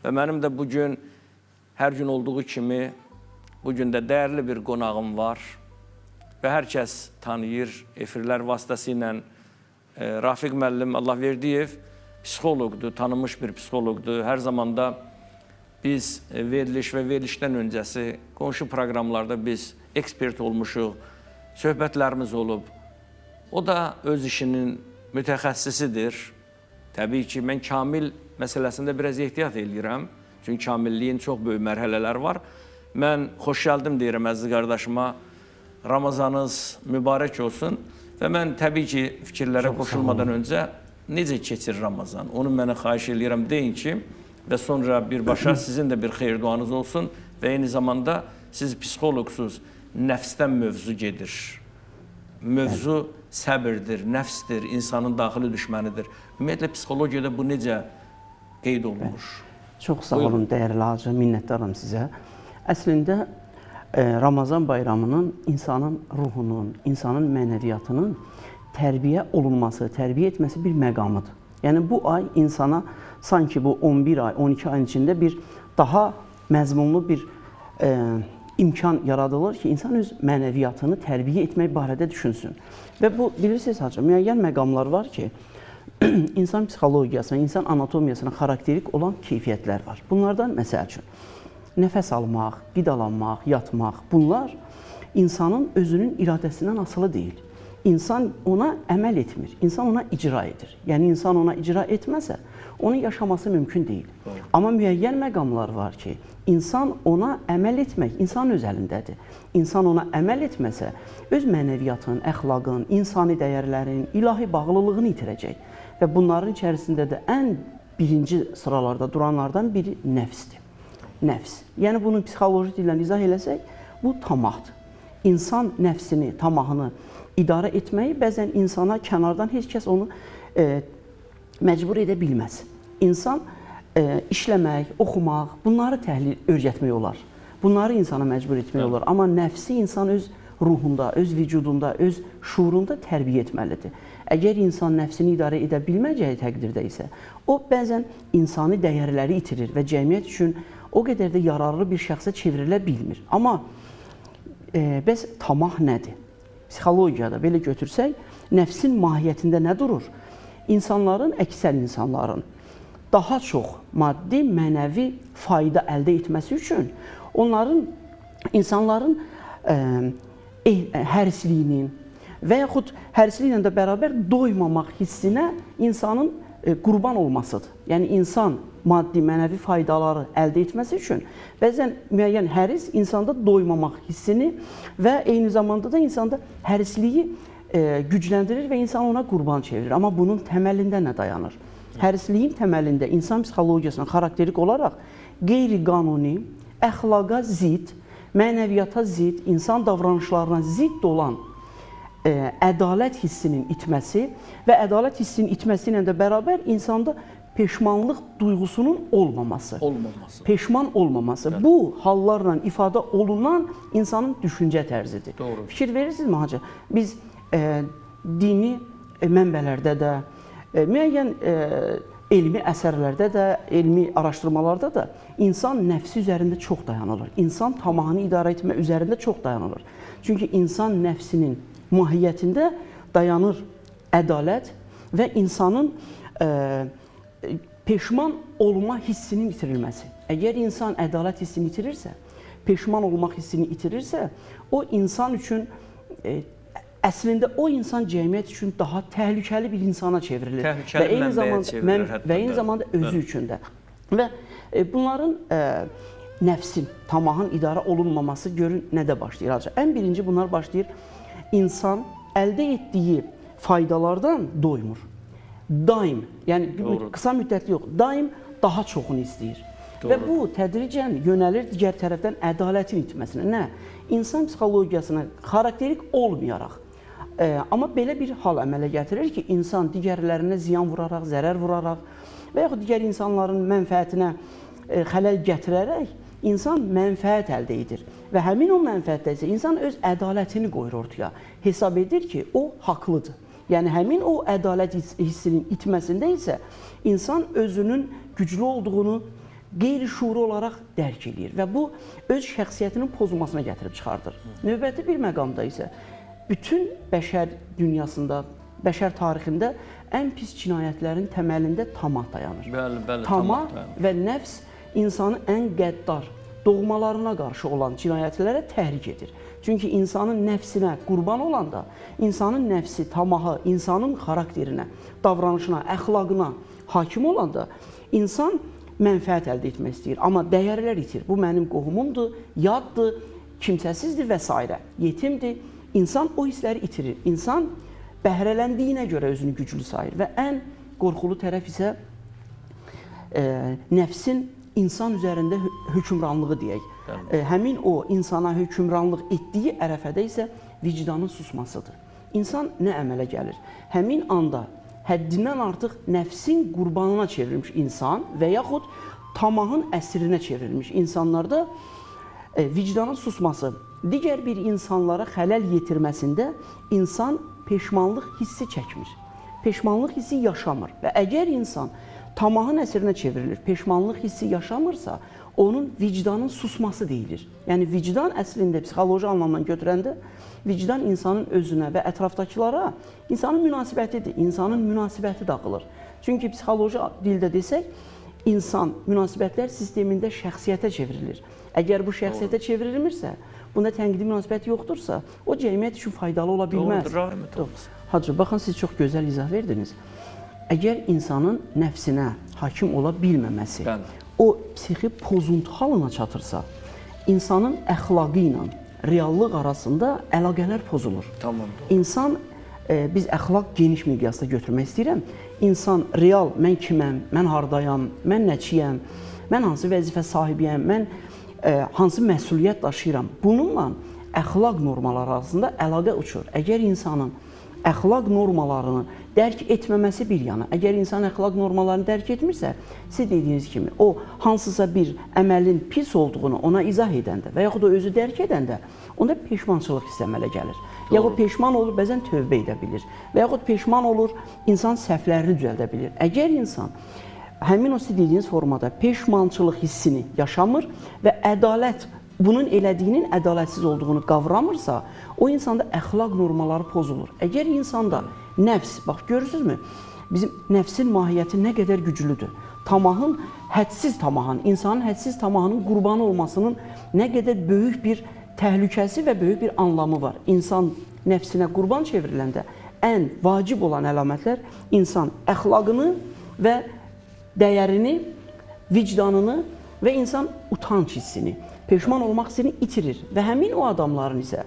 Və mənim də bugün hər gün olduğu kimi bugün də dəyərli bir qonağım var və hər kəs tanıyır efirlər vasitəsilə. Rafiq müəllim Allahverdiyev psixoloqdur, tanınmış bir psixoloqdur. Hər zamanda biz veriliş və verilişdən öncəsi qonşu proqramlarda biz ekspert olmuşuq, söhbətlərimiz olub. O da öz işinin mütəxəssisidir. Təbii ki, mən kamil məsələsində biraz ehtiyat edirəm. Çünki kamilliyin çox böyük mərhələləri var. Mən xoş gəldim deyirəm əziz qardaşıma. Ramazanınız mübarək olsun. Və mən təbii ki, fikirlərə qoşulmadan öncə necə keçir Ramazan? Onu mənə xahiş edirəm, deyin ki, və sonra birbaşa sizin də bir xeyir duanız olsun və eyni zamanda siz psixoloqsuz, nəfsdən mövzu gedir. Mövzu səbirdir, nəfsdir, insanın daxili düşmənidir. Ümumiyyətlə, psixologiyada bu necə qeyd olunmuş? Çox sağ olun, dəyərli hacı, minnətdaram sizə. Əslində, Ramazan bayramının insanın ruhunun, insanın mənəviyyatının tərbiyə olunması, tərbiyə etməsi bir məqamıdır. Yəni, bu ay insana sanki bu 11 ay, 12 ayın içində bir daha məzmunlu bir imkan yaradılır ki, insan öz mənəviyyatını tərbiyə etmək barədə düşünsün. Və bu, bilirsiniz hacı, müəyyən məqamlar var ki, insan psixologiyasına, insan anatomiyasına xarakterik olan keyfiyyətlər var. Bunlardan məsəl üçün, nəfəs almaq, qidalanmaq, yatmaq, bunlar insanın özünün iradəsindən asılı deyil. İnsan ona əməl etmir, insan ona icra edir. Yəni, insan ona icra etməsə, onun yaşaması mümkün deyil. Amma müəyyən məqamlar var ki, insan ona əməl etmək, insan öz əlindədir. İnsan ona əməl etməsə, öz mənəviyyatın, əxlaqın, insani dəyərlərin, ilahi bağlılığını itirəcək. Və bunların içərisində də ən birinci sıralarda duranlardan biri nəfsdir. Nəfs. Yəni, bunu psixoloji dillə izah eləsək, bu tamahdır. İnsan nəfsini, tamahını idarə etməyi bəzən insana kənardan heç kəs onu məcbur edə bilməz. İnsan işləmək, oxumaq, bunları öyrətmək olar. Bunları insana məcbur etmək olar. Amma nəfsi insan öz ruhunda, öz vücudunda, öz şuurunda tərbiyə etməlidir. Əgər insan nəfsini idarə edə bilməyəcəyi təqdirdə isə, o bəzən insani dəyərləri itirir və cəmiyyət üçün o qədər də yararlı bir şəxsə çevrilə bilmir. Amma bəs tamah nədir? Psixologiyada belə götürsək, nəfsin mahiyyətində nə durur? İnsanların, əksər insanların daha çox maddi, mənəvi fayda əldə etməsi üçün insanların hərisliyinin və yaxud hərisliklə də bərabər doymamaq hissinə insanın qurban olmasıdır. Yəni, insan maddi, mənəvi faydaları əldə etməsi üçün bəzən müəyyən həris insanda doymamaq hissini və eyni zamanda da insanda hərisliyi gücləndirir və insan ona qurban çevirir. Amma bunun təməlində nə dayanır? Hərisliyin təməlində insan psixologiyasına xarakterik olaraq qeyri-qanuni, əxlaqa zid, mənəviyyata zid, insan davranışlarına zidd olan ədalət hissinin itməsi və ədalət hissinin itməsi ilə də bərabər insanda peşmanlıq duyğusunun olmaması. Peşman olmaması. Evet. Bu hallarla ifadə olunan insanın düşüncə tərzidir. Doğru. Fikir verirsinizmi hacı? Biz dini mənbələrdə də, müəyyən elmi əsərlərdə də, elmi araşdırmalarda da insan nəfsi üzərində çox dayanılır. İnsan tamahını idarə etmə üzərində çox dayanılır. Çünki insan nəfsinin mahiyyətində dayanır ədalət və insanın peşman olma hissinin itirilməsi. Əgər insan ədalət hissini itirirsə, peşman olmaq hissini itirirsə, o insan üçün, əslində o insan cəmiyyət üçün daha təhlükəli bir insana çevrilir. Təhlükəli mənbəyə çevrilir hətta. Və eyni zamanda özü üçün də. Və bunların nəfsin, tamahın idarə olunmaması görün nədə başlayır? Ən birinci bunlar başlayır, insan əldə etdiyi faydalardan doymur. Daim, yəni qısa müddətli yox, daim daha çoxunu istəyir. Doğru. Və bu tədricən yönəlir digər tərəfdən ədalətin itməsinə. Nə? İnsan psixologiyasına xarakterik olmayaraq, amma belə bir hal əmələ gətirir ki, insan digərlərinə ziyan vuraraq, zərər vuraraq və yaxud digər insanların mənfəətinə xələl gətirərək insan mənfəət əldə edir. Və həmin o mənfəətdə isə insan öz ədalətini qoyur ortaya. Hesab edir ki, o haqlıdır. Yəni, həmin o ədalət hissinin itməsində isə insan özünün güclü olduğunu, qeyri-şuuri olaraq dərk edir və bu öz şəxsiyyətinin pozulmasına gətirib çıxardır. Növbəti bir məqamda isə bütün bəşər dünyasında, bəşər tarixində ən pis cinayətlərin təməlində tamah dayanır. Bəli, tamah və nəfs insanı ən qəddar, doğmalarına qarşı olan cinayətlərə təhrik edir. Çünki insanın nəfsinə qurban olanda, insanın nəfsi, tamahı, insanın xarakterinə, davranışına, əxlaqına hakim olanda insan mənfəət əldə etmək istəyir. Amma dəyərlər itir. Bu mənim qohumumdur, yaddır, kimsəsizdir və s. Yetimdir. İnsan o hissləri itirir. İnsan bəhrələndiyinə görə özünü güclü sayır və ən qorxulu tərəf isə nəfsin insan üzərində hökmranlığı deyək. Həmin o insana hökmranlıq etdiyi ərəfədə isə vicdanın susmasıdır. İnsan nə əmələ gəlir? Həmin anda həddindən artıq nəfsin qurbanına çevrilmiş insan və yaxud tamahın əsrinə çevrilmiş insanlarda vicdanın susması, digər bir insanlara xələl yetirməsində insan peşmanlıq hissi çəkmir. Peşmanlıq hissi yaşamır və əgər insan tamahın əsrinə çevrilir, peşmanlıq hissi yaşamırsa, onun vicdanın susması deyilir. Yəni, vicdan əslində psixoloji anlamdan götürəndə, vicdan insanın özünə və ətrafdakılara insanın münasibətidir. İnsanın münasibəti dağılır. Çünki psixoloji dildə desək, insan münasibətlər sistemində şəxsiyyətə çevrilir. Əgər bu şəxsiyyətə çevrilmirsə, bunda tənqidi münasibət yoxdursa, o cəmiyyət üçün faydalı ola bilməz. Hacı, baxın, siz çox gözəl izah verdiniz. Əgər insanın nəfsinə hakim ola bilməməsi, o psixi pozuntu halına çatırsa, insanın əxlaqı ilə reallıq arasında əlaqələr pozulur. İnsan, biz əxlaq geniş miqyasda götürmək istəyirəm, insan real, mən kiməm, mən hardayam, mən nəçiyəm, mən hansı vəzifə sahibiyəm, mən hansı məsuliyyət daşıyıram. Bununla əxlaq normaları arasında əlaqə uçur. Əgər insanın əxlaq normalarını dərk etməməsi bir yana, əgər insan əxlaq normalarını dərk etmirsə, siz dediyiniz kimi, o hansısa bir əməlin pis olduğunu ona izah edəndə və yaxud o özü dərk edəndə, onda peşmançılıq hissi əmələ gəlir. Yaxud peşman olur, bəzən tövbə edə bilir və yaxud peşman olur, insan səhvlərini düzəldə bilir. Əgər insan həmin o siz dediyiniz formada peşmançılıq hissini yaşamır və ədalət, bunun elədiyinin ədalətsiz olduğunu qavramırsa, o insanda əxlaq normaları pozulur. Əgər insanda nəfs, bax görürsünüzmü, bizim nəfsin mahiyyəti nə qədər güclüdür. Tamahın, hədsiz tamahın, insanın hədsiz tamahının qurbanı olmasının nə qədər böyük bir təhlükəsi və böyük bir anlamı var. İnsan nəfsinə qurban çevriləndə ən vacib olan əlamətlər insan əxlaqını və dəyərini, vicdanını və insan utanç hissini, peşman olmaq hissini itirir və həmin o adamların isə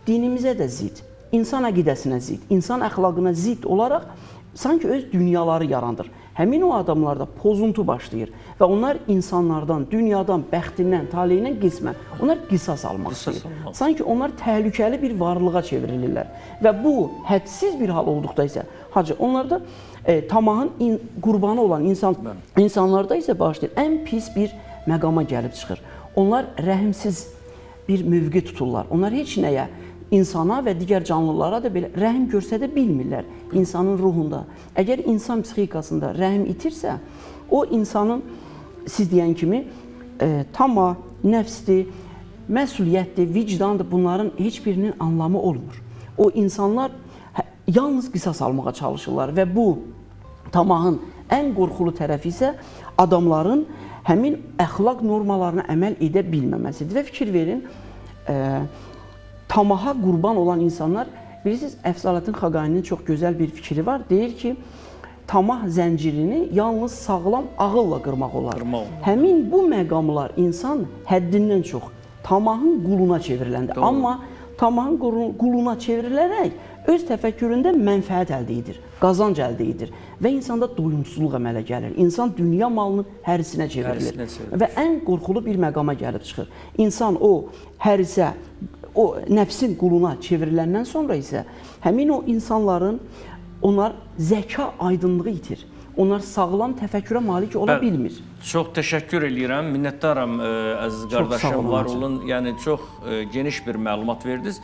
dinimizə də zid, insan əqidəsinə zid, insan əxlaqına zid olaraq sanki öz dünyaları yarandır. Həmin o adamlarda pozuntu başlayır və onlar insanlardan, dünyadan, bəxtindən, taleyindən qismən, onlar qisas almaq istəyir. Sanki onlar təhlükəli bir varlığa çevrilirlər və bu hədsiz bir hal olduqda isə, hacı, onlarda tamahın qurbanı olan insanlarda isə başlayır, ən pis bir məqama gəlib çıxır. Onlar rəhimsiz bir mövqe tuturlar. Onlar heç nəyə, insana və digər canlılara da belə rəhim göstərə bilmirlər insanın ruhunda. Əgər insan psixikasında rəhim itirsə, o insanın, siz deyən kimi, tamah, nəfsdir, məsuliyyətdir, vicdandır, bunların heç birinin anlamı olmur. O insanlar yalnız qisas almağa çalışırlar və bu tamahın ən qorxulu tərəfi isə adamların həmin əxlaq normalarına əməl edə bilməməsidir. Və fikir verin, tamaha qurban olan insanlar, bilirsiniz, Əfsaləddin Xaqaninin çox gözəl bir fikri var. Deyir ki, tamah zəncirini yalnız sağlam ağılla qırmaq olar. Həmin bu məqamlar insan həddindən çox tamahın quluna çevriləndə. Amma tamahın quluna çevrilərək öz təfəkküründə mənfəət əldə edir, qazanc əldə edir və insanda doyumsuzluq əmələ gəlir. İnsan dünya malının hərisinə çevrilir və ən qorxulu bir məqama gəlib çıxır. İnsan o hərisə, o nəfsin quluna çevriləndən sonra isə həmin o insanların, onlar zəka aydınlığı itir. Onlar sağlam təfəkkürə malik ola bilmir. Çox təşəkkür edirəm, minnətdaram əziz qardaşım, var olun. Yəni çox geniş bir məlumat verdiniz.